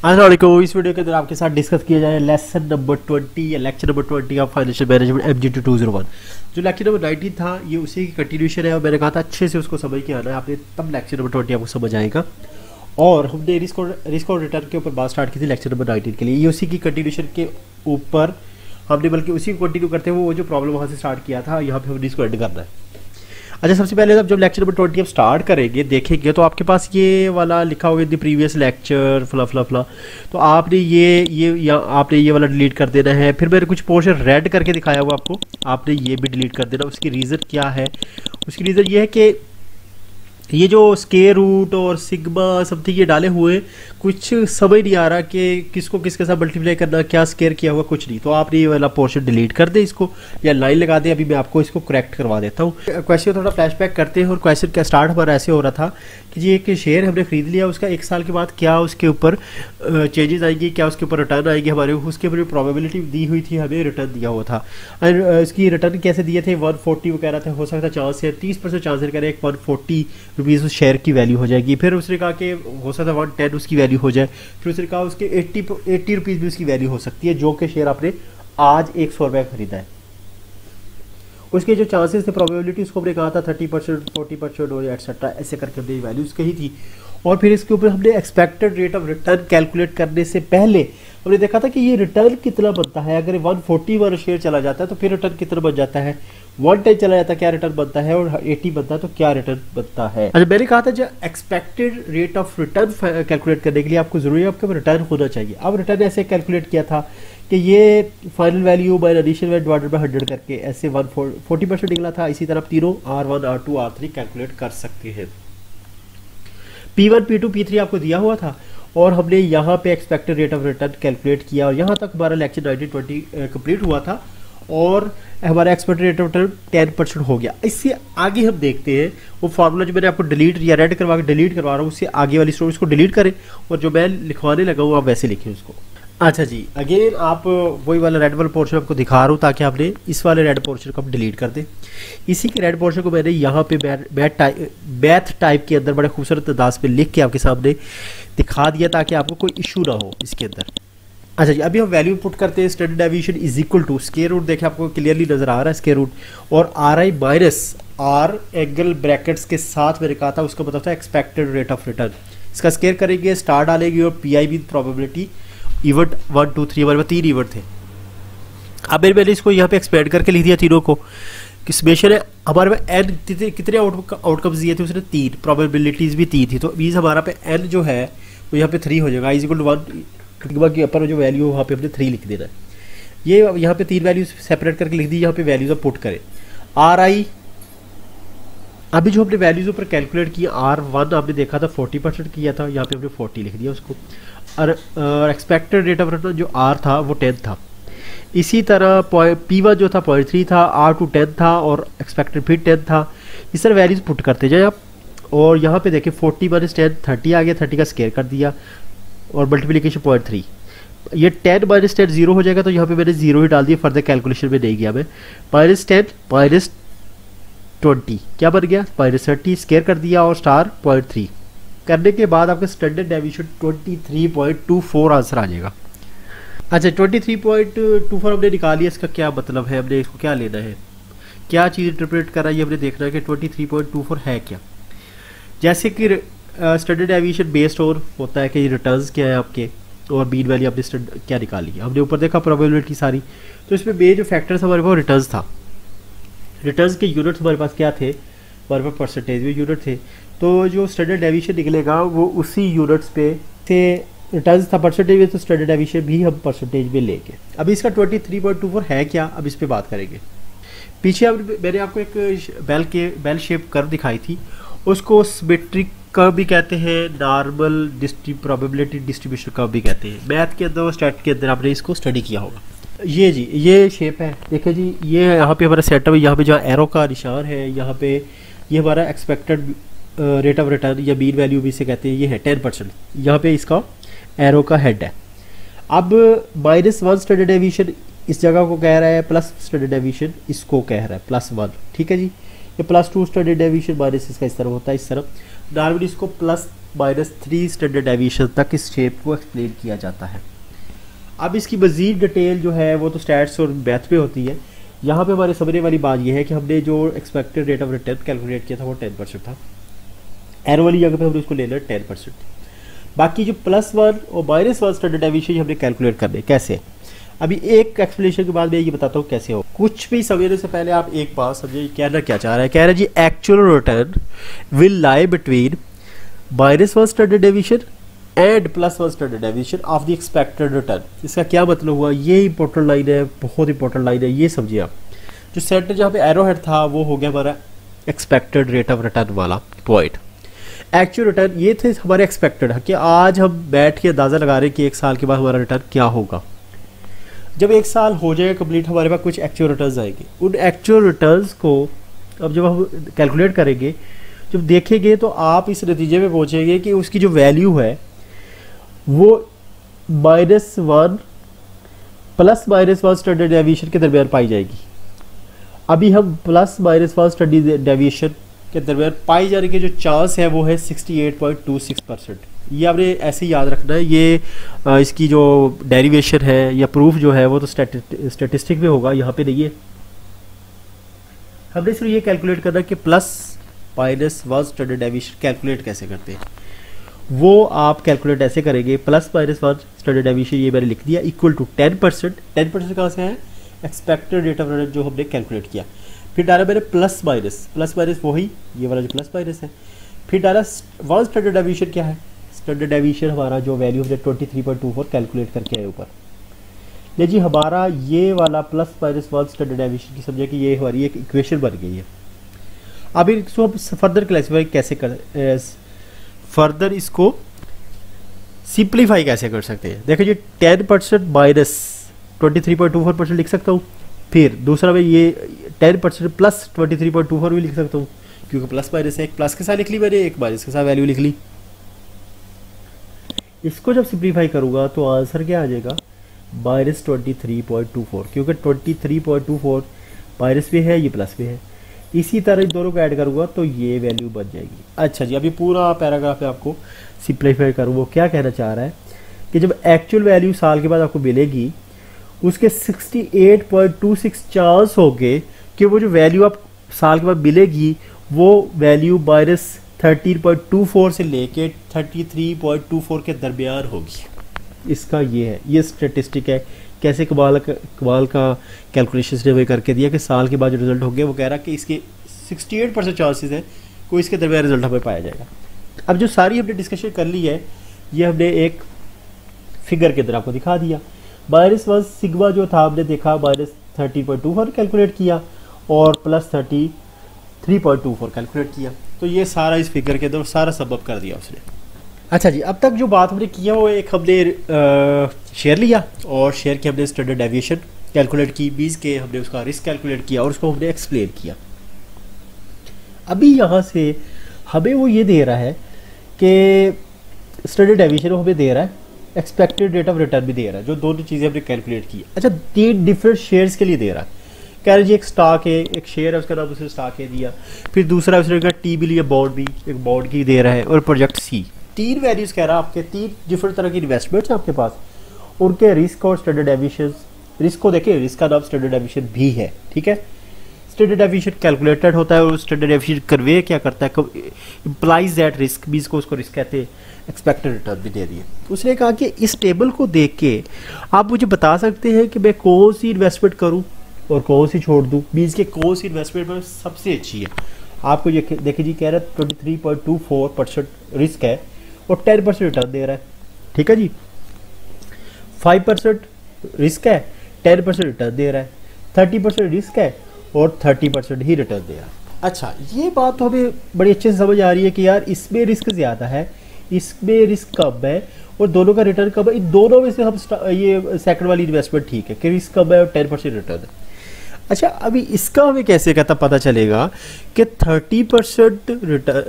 अस्सलामुअलैकुम। इस वीडियो के अंदर आपके साथ डिस्कस किया जाए लेसन नंबर 20 या lecture number 20 of financial management MGT 201। जो लेक्चर नंबर 19 था ये उसी की कंटिन्यूशन है और मैंने कहा था अच्छे से उसको समझ के आना है आपने, तब लेक्चर नंबर 20 आपको समझ आएगा। और हमने रिस्क और रिटर्न के ऊपर बात स्टार्ट की थी लेक्चर नंबर 19 के लिए। ये उसी की कंटिन्यूशन के ऊपर हमने बल्कि उसी को कंटिन्यू करते हुए वो जो प्रॉब्लम वहाँ से स्टार्ट किया था यहाँ पे हमने इसको एंड करना है। अच्छा, सबसे पहले जब लेक्चर नंबर 20 आप स्टार्ट करेंगे देखेंगे तो आपके पास ये वाला लिखा होगा द प्रीवियस लेक्चर फला फला फला। तो आपने आपने ये वाला डिलीट कर देना है। फिर मैंने कुछ पोर्शन रेड करके दिखाया हुआ आपको, आपने ये भी डिलीट कर देना। उसकी रीज़न क्या है? उसकी रीज़न ये है कि ये जो स्केयर रूट और सिग्मा समथिंग ये डाले हुए कुछ समझ नहीं आ रहा कि किसको किसके साथ मल्टीप्लाई करना, क्या स्केयर किया हुआ, कुछ नहीं। तो आपने ये वाला पोर्शन डिलीट कर दें इसको या लाइन लगा दें। अभी मैं आपको इसको करेक्ट करवा देता हूँ। क्वेश्चन थोड़ा फ्लैशबैक करते हैं। और क्वेश्चन का स्टार्ट हमारा ऐसे हो रहा था कि जी एक शेयर हमने खरीद लिया, उसका 1 साल के बाद क्या उसके ऊपर चेंजेस आएंगी, क्या उसके ऊपर रिटर्न आएंगे हमारे, उसके ऊपर प्रोबेबिलिटी दी हुई थी, हमें रिटर्न दिया हुआ था। और इसकी रिटर्न कैसे दिए थे? 140 वो कह रहा था, हो सकता चांस है 30% चांस है, कह रहे हैं 140 रुपीज़ उस शेयर की वैल्यू हो जाएगी। फिर उसने कहा कि हो सकता है 110 उसकी वैल्यू हो जाए। फिर उसने कहा उसके 80 रुपीज़ भी उसकी वैल्यू हो सकती है, जो कि शेयर आपने आज 100 रुपये खरीदा है। उसके जो चांसेस थे प्रोबेबिलिटी उसको हमने कहा था 30%, 40% और एक्सेट्रा, ऐसे करके हमने वैल्यूज़ कही थी। और फिर इसके ऊपर हमने expected rate of return calculate करने से पहले हमने देखा था कि ये रिटर्न कितना बनता है। अगर 140 वाला शेयर चला जाता है तो फिर रिटर्न कितना बन जाता है, 110 चला जाता है क्या रिटर्न बनता है, और 80 बनता है तो क्या रिटर्न बनता है। अच्छा, मैंने कहा था जो expected rate of return calculate करने के लिए आपको जरूरी है आपके रिटर्न होना चाहिए। अब रिटर्न ऐसे कैलकुलेट किया था कि ये final value by initial value divided by 100 करके ऐसे 140% निकला था। इसी तरह तीनों R1 R2 R3 कैलकुलेट कर सकते हैं। P1 P2 P3 आपको दिया हुआ था और हमने यहाँ पे expected rate of return calculate किया और यहाँ तक हमारा लेक्चर 1920 कंप्लीट हुआ था और हमारा एक्सपेक्टेड रेट ऑफ रिटर्न 10% हो गया। इससे आगे हम देखते हैं वो फार्मूला जो मैंने आपको डिलीट या रेड करवा के डिलीट करवा रहा हूँ, उससे आगे वाली स्टोरी को डिलीट करें और जो मैं लिखवाने लगा हूँ आप वैसे लिखें उसको। अच्छा जी, अगेन आप वही वाला रेड वाला पोर्शन आपको दिखा रहा हूँ ताकि आपने इस वाले रेड पोर्शन को आप डिलीट कर दें। इसी के रेड पोर्शन को मैंने यहाँ पे बैथ टाइप के अंदर बड़े खूबसूरत अंदाज पे लिख के आपके सामने दिखा दिया ताकि आपको कोई इशू ना हो इसके अंदर। अच्छा जी, अभी हम वैल्यू पुट करते हैं। Standard deviation is equal to square root, देखिए आपको क्लियरली नजर आ रहा है स्क्वायर रूट, और RI minus R angle brackets के साथ मैंने कहा था उसका मतलब था एक्सपेक्टेड रेट ऑफ रिटर्न। इसका स्क्वायर करेंगे, स्टार डालेंगे और PI भी प्रोबेबिलिटी इवेंट 1 2 3 हमारे पास 3 इवेंट थे। अब मैंने इसको यहाँ पे एक्सपेंड करके लिख दिया तीनों को। किसमेशन है हमारे पास n कितने आउटकम्स दिए थे उसने 3, प्रोबेबिलिटीज भी 3 थी। तो मीन्स हमारा पे n जो है वो यहाँ पे 3 हो जाएगा। इज इक्वल टू 1 के ऊपर जो वैल्यू वहाँ पे हमने 3 लिख देना है। ये यहाँ पे 3 वैल्यूज सेपरेट करके लिख दी, यहाँ पे वैल्यूज पुट करें। RI अभी जो हमने वैल्यूज ऊपर कैलकुलेट किया, R1 आपने देखा था 40% किया था, यहाँ पे हमने 40 लिख दिया उसको। और एक्सपेक्टेड रेट ऑफ रिटर्न जो R था वो 10 था। इसी तरह P1 जो था 0.3 था, R2 10 था और एक्सपेक्टेड फिर 10 था। इस तरह वैल्यूज पुट करते जाए आप। और यहाँ पे देखिए 40 माइनस 10 30 आ गया, 30 का स्केयर कर दिया और मल्टीप्लिकेशन 0.3। ये 10 माइनस 10 0 हो जाएगा, तो यहाँ पे मैंने 0 ही डाल दिया, फर्दर कैलकुलेशन में नहीं गया मैं। माइनस 10 माइनस 20 क्या बन गया, माइनस 30, स्केयर कर दिया और स्टार 0.3 करने के बाद आपका स्टैंडर्ड डेविएशन 23.24 आंसर आ जाएगा। अच्छा, 23.24 हमने निकाल लिया। इसका क्या मतलब है, हमने इसको क्या लेना है, क्या चीज़ इंटरप्रेट कर रहा है, ये हमने देखना है कि 23.24 है क्या। जैसे कि स्टैंडर्ड डेविएशन बेस्ड और होता है कि रिटर्न्स क्या है आपके और मीन वैल्यू आपने क्या निकाली है। हमने ऊपर देखा प्रोबेबिलिटी सारी, तो इसमें मेन जो फैक्टर्स हमारे पास रिटर्न्स था। रिटर्न्स के यूनिट्स हमारे पास क्या थे, हमारे पास परसेंटेज में यूनिट थे। तो जो स्टैंडर्ड डेविएशन निकलेगा वो उसी यूनिट्स पे से रिटर्न्स था परसेंटेज में, तो स्टैंडर्ड डेविएशन भी हम परसेंटेज में लेंगे। अभी इसका 23.24 है क्या, अब इस पर बात करेंगे। पीछे अब मैंने आपको एक बेल शेप कर्व दिखाई थी, उसको सिमेट्रिक कर्व भी कहते हैं, नॉर्मल प्रोबेबिलिटी डिस्ट्रीब्यूशन कर्व भी कहते हैं। मैथ के अंदर स्टैट के अंदर आपने इसको स्टडी किया होगा। ये जी ये शेप है, देखिए जी, ये यहाँ पे हमारा सेटअप है। यहाँ पे जहाँ एरो का निशान है यहाँ पे ये हमारा एक्सपेक्टेड रेट ऑफ रिटर्न या मीन वैल्यू भी इसे कहते हैं, ये है 10%। यहाँ पे इसका एरो का हेड है। अब -1 स्टैंडर्ड डेविएशन इस जगह को कह रहा है, प्लस स्टैंडर्ड डेविएशन इसको कह रहा है +1, ठीक है जी। ये +2 स्टैंडर्ड डेविएशन माइनस इसका इस तरफ होता है, इस तरफ नॉर्मली इसको -3 स्टैंडर्ड डेविएशन तक इस शेप को एक्सप्लेन किया जाता है। अब इसकी मज़ीद डिटेल जो है वो तो स्टैट्स और मैथ पे होती है। यहाँ पे हमारे समझने वाली बात ये है कि हमने जो expected rate of return calculate किया था वो 10% था। एरो वाली जगह पे हमने उसको ले लिया 10%। बाकी जो +1 और -1 स्टैंडर्ड डेविएशन हमने कैलकुलेट करने कैसे। अभी एक एक्सप्लेनेशन के बाद मैं ये बताता हूँ कैसे हो। कुछ भी समझने से पहले आप एक बात समझिए, कहना क्या चाह रहा है। कह रहा है जी actual return will lie between -1 standard deviation and +1 standard deviation of the expected return. इसका क्या मतलब हुआ, ये इंपॉर्टेंट लाइन है, बहुत इंपॉर्टेंट लाइन है, ये समझिए आप। जो सेंटर जहाँ पे एरो हेड था वो हो गया हमारा एक्सपेक्टेड रेट ऑफ रिटर्न वाला पॉइंट। एक्चुअल रिटर्न ये थे हमारे एक्सपेक्टेड है कि आज हम बैठ के अंदाज़ा लगा रहे हैं कि 1 साल के बाद हमारा रिटर्न क्या होगा। जब 1 साल हो जाए कंप्लीट हमारे पास कुछ एक्चुअल रिटर्न्स आएंगे। उन एक्चुअल रिटर्न्स को अब जब हम कैलकुलेट करेंगे, जब देखेंगे तो आप इस नतीजे में पहुँचेंगे कि उसकी जो वैल्यू है वो -1 +-1 स्टैंडर्ड डेविएशन के दरमियान पाई जाएगी। अभी हम +-1 स्टैंडर्ड डेविएशन के दरमियान पाई जाने के जो चांस है वो है 68.26%। ये आपने ऐसे ही याद रखना है। ये इसकी जो डेरिवेशन है या प्रूफ जो है वो तो स्टैटिस्टिक में होगा, यहाँ पे नहीं है। हमने सिर्फ ये कैलकुलेट करना कि +-1 स्टैंडर्ड डेविएशन कैलकुलेट कैसे करते हैं। वो आप कैलकुलेट ऐसे करेंगे, +-1 स्टैंडर्ड डेविएशन ये मैंने लिख दिया इक्वल टू 10%। 10% कहाँ से है, एक्सपेक्टेड रेट ऑफ रिटर्न जो हमने कैलकुलेट किया। फिर डाला मैंने +-, वही ये वाला जो +- है। फिर डाला 1 स्टैंडर्ड डेविएशन क्या है, स्टैंडर्ड डेविएशन हमारा जो वैल्यू हमने 23.24 कैलकुलेट करके आए ऊपर। ले जी हमारा ये वाला +-1 स्टैंडर्ड डेविएशन की समझे कि ये हमारी एक इक्वेशन बन गई है। अब इसको हम फर्दर क्लासीफाई कैसे कर, फर्दर इसको सिंप्लीफाई कैसे कर सकते हैं। देखो जी 10% -23.24% लिख सकता हूँ। फिर दूसरा मैं ये 10% +23.24 भी लिख सकता हूँ, क्योंकि +- है, एक प्लस के साथ लिख ली मैंने, एक माइनस के साथ वैल्यू लिख ली। इसको जब सिंप्लीफाई करूँगा तो आंसर क्या आ जाएगा, -23.24, क्योंकि 23.24 माइनस में है, ये प्लस में है। इसी तरह इन दोनों को ऐड करूँगा तो ये वैल्यू बन जाएगी। अच्छा जी, अभी पूरा पैराग्राफ है आपको सिंप्लीफाई करूँ। वो क्या कहना चाह रहा है कि जब एक्चुअल वैल्यू साल के बाद आपको मिलेगी, उसके 68.26 चांस हो गए कि वो जो वैल्यू आप साल के बाद मिलेगी वो वैल्यू -13.24 से लेके 33.24 के दरमियान होगी। इसका ये है, ये स्टेटिस्टिक है। कैसे कमाल का कैलकुलेशन ने हमें करके दिया कि साल के बाद जो रिजल्ट होंगे वो कह रहा है कि इसके 68% चांसेस है कोई इसके दरमियान रिजल्ट हमें पाया जाएगा। अब जो सारी हमने डिस्कशन कर ली है ये हमने एक फिगर के अंदर आपको दिखा दिया। -1 सिग्मा जो था हमने देखा -13.24 कैलकुलेट किया और +33.24 कैलकुलेट किया। तो ये सारा इस फिगर के अंदर सारा सबब कर दिया उसने। अच्छा जी, अब तक जो बात हमने किया वो एक हमने शेयर लिया और शेयर की हमने स्टैंडर्ड डेविएशन कैलकुलेट की, 20 के हमने उसका रिस्क कैलकुलेट किया और उसको हमने एक्सप्लेन किया। अभी यहाँ से हमें वो ये दे रहा है कि स्टैंडर्ड डेविएशन वो हमें दे रहा है, एक्सपेक्टेड रेट ऑफ रिटर्न भी दे रहा है, जो दोनों चीज़ें हमने कैलकुलेट की। अच्छा, 3 डिफरेंट शेयर्स के लिए दे रहा है। कह रहे जी एक स्टॉक है, एक शेयर है, उसका नाम उसने स्टॉक है दिया। फिर दूसरा उसने कहा टी बिल या बॉन्ड भी, एक बॉन्ड की दे रहा है, और प्रोजेक्ट सी। 3 वैल्यूज कह रहा है आपके, 3 डिफरेंट तरह की इन्वेस्टमेंट्स हैं आपके पास, उनके रिस्क और स्टैंडर्ड डेविएशन। रिस्क को देखिए, रिस्क का नाम स्टैंडर्ड डेविएशन भी है, ठीक है। स्टैंडर्ड डेविएशन कैलकुलेटेड होता है और स्टैंडर्ड डेविएशन कन्वे क्या करता है, इम्प्लाइज दैट रिस्क, भी इसको उसको रिस्क कहते हैं, एक्सपेक्टेड रिटर्न भी दे रही है। उसने कहा कि इस टेबल को देख के आप मुझे बता सकते हैं कि मैं कौन सी इन्वेस्टमेंट करूँ और कौन सी छोड़ दूँ, मीन्स के कौन सी इन्वेस्टमेंट में सबसे अच्छी है। आपको ये देखिए जी, कह रहा है 23.24% रिस्क है और 10% रिटर्न दे रहा है, ठीक है जी। 5% रिस्क है, 10% रिटर्न दे रहा है। 30% रिस्क है और 30% ही रिटर्न दे रहा है। अच्छा, ये बात तो हमें बड़ी अच्छे से समझ आ रही है कि यार इसमें रिस्क ज़्यादा है, इसमें रिस्क कम है और दोनों का रिटर्न कम है। इन दोनों में से हम ये सेकंड वाली इन्वेस्टमेंट ठीक है कि रिस्क कम है और 10% रिटर्न है। अच्छा, अभी इसका हमें कैसे कहता पता चलेगा कि 30%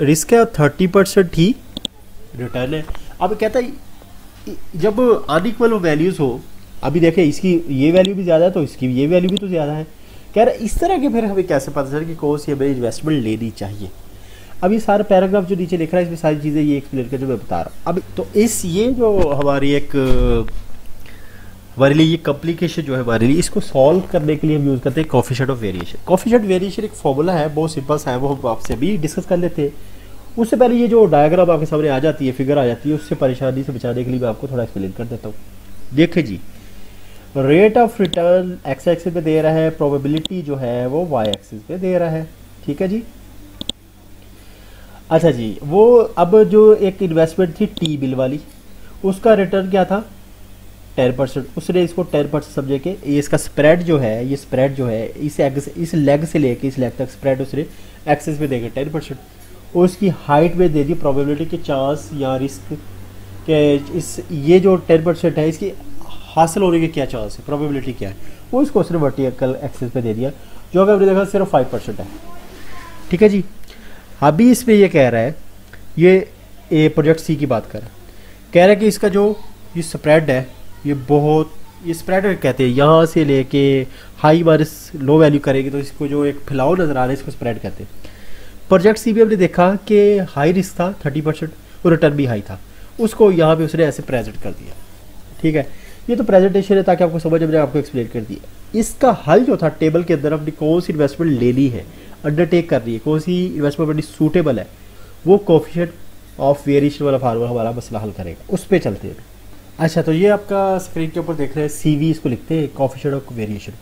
रिस्क है और 30% ही रिटर्न है। अब कहता है जब अनइक्वल वैल्यूज़ हो, अभी देखें इसकी ये वैल्यू भी ज़्यादा है तो इसकी ये वैल्यू भी तो ज़्यादा है। कह रहा है इस तरह के फिर हमें कैसे पता चले कि कौन सी हमें इन्वेस्टमेंट लेनी चाहिए। अब ये सारा पैराग्राफ जो नीचे लिख रहा है इसमें सारी चीज़ें ये एक्सप्लेन कर जो मैं बता रहा हूँ। अब तो इस ये जो हमारे लिए ये कॉम्प्लिकेशन जो है हमारे लिए, इसको सॉल्व करने के लिए हम यूज़ करते हैं coefficient of variation. Coefficient variation एक फॉर्मूला है, बहुत सिंपल सा है, वो हम आपसे अभी डिस्कस कर लेते हैं। उससे पहले ये जो डायग्राम आपके सामने आ जाती है, फिगर आ जाती है, उससे परेशानी से बचाने के लिए मैं आपको थोड़ा एक्सप्लेन कर देता हूँ। देखिए जी, rate of return x axis पे दे रहा है, प्रोबेबिलिटी जो है वो वाई एक्सिस पे दे रहा है, ठीक है जी। अच्छा जी, वो अब जो एक इन्वेस्टमेंट थी टी बिल वाली, उसका रिटर्न क्या था 10%। उसने इसको 10% समझे कि ये इसका स्प्रेड जो है, ये स्प्रेड जो है इस लेग से लेके इस लेग तक स्प्रेड उसने एक्सिस पे देगा 10%। और उसकी हाइट में दे दी प्रोबेबिलिटी के चांस या रिस्क के, इस ये जो 10% है इसकी हासिल होने के क्या चांस है, प्रोबेबिलिटी क्या है, वो इसको उसने वर्टिकल एक्सिस पे दे दिया, जो अगर हमने देखा सिर्फ 5% है, ठीक है जी। अभी इसमें ये कह रहा है, ये प्रोजेक्ट सी की बात कर रहा है, कह रहा है कि इसका जो ये स्प्रेड है ये बहुत, ये स्प्रेड कहते हैं, यहाँ से लेके हाई माइनस लो वैल्यू करेगी तो इसको जो एक फैलाव नज़र आ रहा है इसको स्प्रेड कहते हैं। प्रोजेक्ट सी भी हमने देखा कि हाई रिस्क था 30% और रिटर्न भी हाई था, उसको यहाँ पे उसने ऐसे प्रेजेंट कर दिया, ठीक है। ये तो प्रेजेंटेशन है ताकि आपको समझ में, आपको एक्सप्लेन कर दिया। इसका हल जो था टेबल के अंदर अपनी कौन सी इन्वेस्टमेंट लेनी है, अंडरटेक करनी है, कौन सी इन्वेस्टमेंट बड़ी सूटेबल है, वो कोफिशिएंट ऑफ वेरिएशन वाला फार्मूला हमारा मसला हल करेगा। उस पर चलते हैं। अच्छा, तो ये आपका स्क्रीन के ऊपर देख रहे हैं CV, इसको लिखते हैं कोफिशिएंट ऑफ वेरिएशन।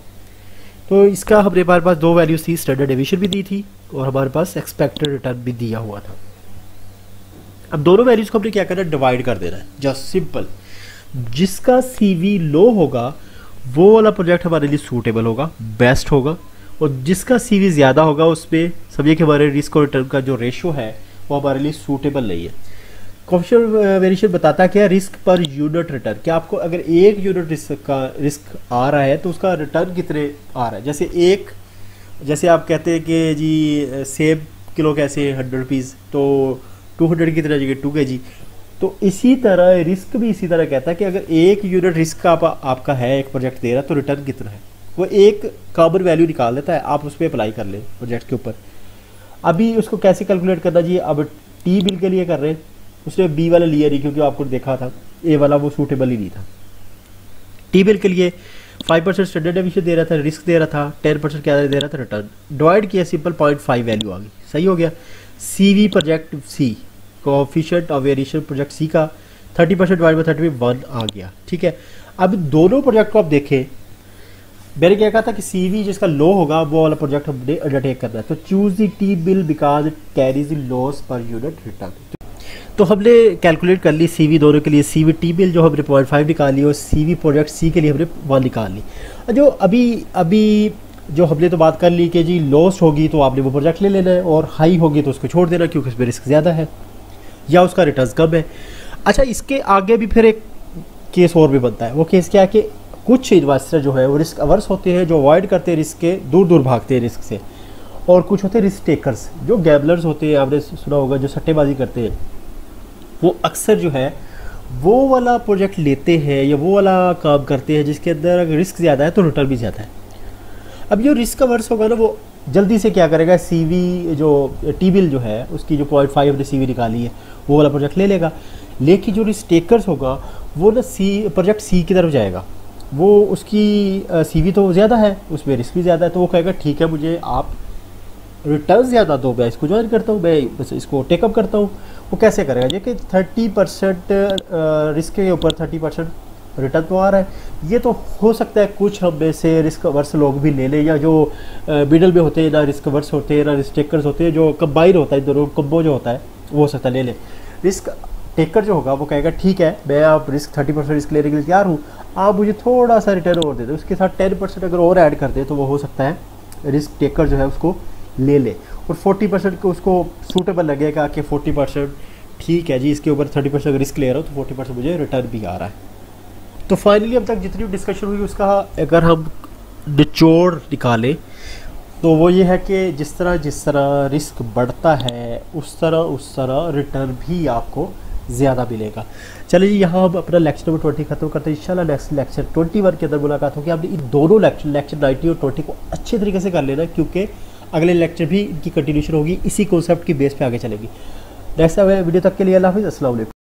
तो इसका हमारे पास दो वैल्यूज थी, स्टैंडर्ड डेविएशन भी दी थी और हमारे पास एक्सपेक्टेड रिटर्न भी दिया हुआ था। अब दोनों वैल्यूज को हमने क्या करना है, डिवाइड कर देना है, जस्ट सिंपल। जिसका CV लो होगा वो वाला प्रोजेक्ट हमारे लिए सूटेबल होगा, बेस्ट होगा, और जिसका CV ज़्यादा होगा उस पर समझिए कि हमारे रिस्क और रिटर्न का जो रेशो है वो हमारे लिए सूटेबल नहीं है। कोफिशिएंट वेरिएशन बताता क्या, रिस्क पर यूनिट रिटर्न, क्या आपको अगर 1 यूनिट रिस्क आ रहा है तो उसका रिटर्न कितने आ रहा है। जैसे आप कहते हैं कि जी सेब किलो कैसे 100 रुपीज़, तो 200 की तरह जगह 2 kg, तो इसी तरह रिस्क भी इसी तरह कहता है कि अगर 1 यूनिट रिस्क आपका है, एक प्रोजेक्ट दे रहा है तो रिटर्न कितना है, वो एक कॉमन वैल्यू निकाल देता है, आप उस पर अप्लाई कर लें प्रोजेक्ट के ऊपर। अभी उसको कैसे कैलकुलेट करना चाहिए, अब टी बिल के लिए कर रहे हैं, उसने बी वाला लिया नहीं क्योंकि आपको देखा था ए वाला वो सूटेबल ही नहीं था। टी बिल के लिए 5% स्टैंडर्ड डेविएशन दे रहा था, रिस्क दे रहा था, 10% क्या दे रहा था, रिटर्न। डिवाइड किया सिंपल, 0.5 वैल्यू आ गई, सही हो गया। CV project C, coefficient of variation project C का 30% डिवाइड बाई 30 1 आ गया, ठीक है। अब दोनों प्रोजेक्ट को आप देखें, मैंने क्या कहा था कि CV जिसका लो होगा वो वाला प्रोजेक्ट हमने अंडरटेक करना है, तो choose the T bill because it carries the loss per unit return. तो हमने कैलकुलेट कर ली CV दोनों के लिए, CV टी बिल जो हमने 0.5 निकाल ली और CV प्रोजेक्ट सी के लिए हमने 1 निकाल ली। जो अभी जो हमने तो बात कर ली कि जी लॉस होगी तो आपने वो प्रोजेक्ट ले लेना है, और हाई होगी तो उसको छोड़ देना क्योंकि उसमें रिस्क ज़्यादा है या उसका रिटर्न कम है। अच्छा, इसके आगे भी फिर एक केस और भी बनता है। वो केस क्या है कि कुछ इन्वेस्टर जो है वो रिस्क अवर्स होते हैं, जो अवॉइड करते हैं रिस्क के, दूर दूर भागते हैं रिस्क से, और कुछ होते हैं रिस्क टेकर्स, जो गैबलर्स होते हैं, आपने सुना होगा, जो सट्टेबाजी करते हैं, वो अक्सर जो है वो वाला प्रोजेक्ट लेते हैं या वो वाला काम करते हैं जिसके अंदर अगर रिस्क ज़्यादा है तो रिटर्न भी ज़्यादा है। अब जो रिस्क अवर्स होगा ना, वो जल्दी से क्या करेगा, CV जो टी बिल जो है उसकी जो 0.5 हमने CV निकाली है वो वाला प्रोजेक्ट ले लेगा। लेकिन जो रिस्क टेकर्स होगा वो ना प्रोजेक्ट सी की तरफ जाएगा, वो उसकी CV तो ज़्यादा है, उसमें रिस्क भी ज़्यादा है, तो वो कहेगा ठीक है मुझे आप रिटर्न ज़्यादा दो, मैं इसको ज्वाइन करता हूँ, मैं बस इसको टेकअप करता हूँ। वो कैसे करेगा, ये कि 30% रिस्क के ऊपर 30% रिटर्न तो आ रहा है। ये तो हो सकता है कुछ हम में से रिस्क अवर्स लोग भी ले लें, या जो मिडल में होते हैं, ना रिस्क अवर्स होते हैं ना रिस्क टेकर्स होते हैं, जो कंबाइन होता है दोनों कम्बो जो होता है वो हो सकता है ले लें। रिस्क टेकर जो होगा वो कहेगा ठीक है मैं आप रिस्क 30% रिस्क लेने के लिए तैयार हूँ, आप मुझे थोड़ा सा रिटर्न और दे दो, उसके साथ 10% अगर और ऐड कर दे तो वो हो सकता है रिस्क टेकर जो है उसको ले ले, और 40% को उसको सूटेबल लगेगा कि 40% ठीक है जी, इसके ऊपर 30% रिस्क ले रहा हूँ तो 40% मुझे रिटर्न भी आ रहा है। तो फाइनली अब तक जितनी डिस्कशन हुई उसका अगर हम निचोड़ निकालें तो वो ये है कि जिस तरह रिस्क बढ़ता है उस तरह रिटर्न भी आपको ज़्यादा मिलेगा। चलिए जी, यहाँ हम अपना लेक्चर नंबर 20 खत्म करते हैं। इंशाल्लाह नेक्स्ट लेक्चर 21 के अंदर मुलाकात होगी। आपने इन दोनों लेक्चर 19 और 20 को अच्छे तरीके से कर लेना, क्योंकि अगले लेक्चर भी इनकी कंटिन्यूशन होगी, इसी कॉन्सेप्ट की बेस पे आगे चलेगी। नेक्स्ट वीडियो तक के लिए अल्लाह हाफिज़, अस्सलाम वालेकुम।